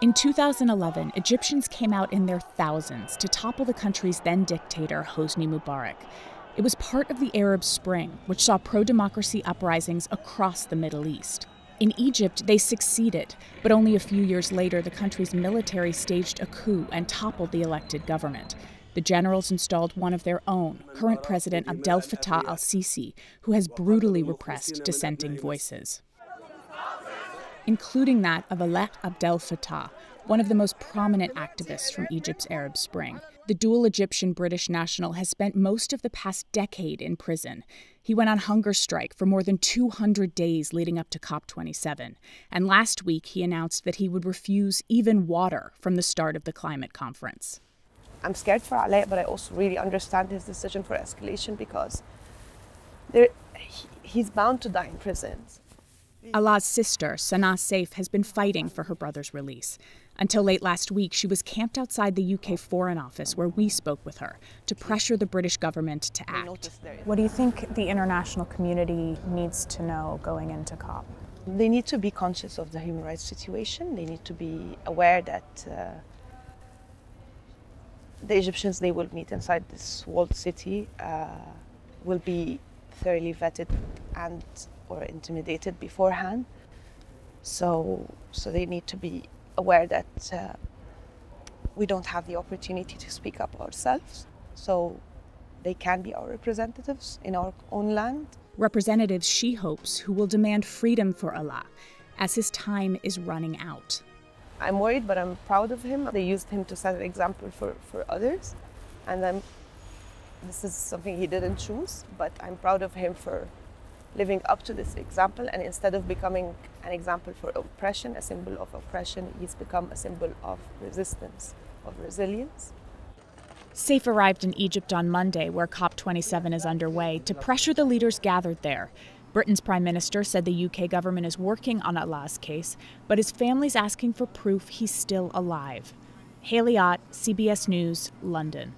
In 2011, Egyptians came out in their thousands to topple the country's then dictator, Hosni Mubarak. It was part of the Arab Spring, which saw pro-democracy uprisings across the Middle East. In Egypt, they succeeded, but only a few years later, the country's military staged a coup and toppled the elected government. The generals installed one of their own, current President Abdel-Fattah al-Sisi, who has brutally repressed dissenting voices, including that of Alaa Abdel-Fattah, one of the most prominent activists from Egypt's Arab Spring. The dual Egyptian-British national has spent most of the past decade in prison. He went on hunger strike for more than 200 days leading up to COP27. And last week, he announced that he would refuse even water from the start of the climate conference. I'm scared for Alaa, but I also really understand his decision for escalation because he's bound to die in prisons. Alaa's sister, Sanaa Saif, has been fighting for her brother's release. Until late last week, she was camped outside the UK Foreign Office, where we spoke with her, to pressure the British government to act. What do you think the international community needs to know going into COP? They need to be conscious of the human rights situation. They need to be aware that the Egyptians they will meet inside this walled city will be thoroughly vetted or intimidated beforehand. So they need to be aware that we don't have the opportunity to speak up ourselves. So they can be our representatives in our own land. Representatives, she hopes, who will demand freedom for Alaa as his time is running out. I'm worried, but I'm proud of him. They used him to set an example for others. And this is something he didn't choose, but I'm proud of him for living up to this example, and instead of becoming an example for oppression, a symbol of oppression, he's become a symbol of resistance, of resilience. Saif arrived in Egypt on Monday, where COP27 is underway, to pressure the leaders gathered there. Britain's Prime Minister said the UK government is working on Alaa's case, but his family's asking for proof he's still alive. Haley Ott, CBS News, London.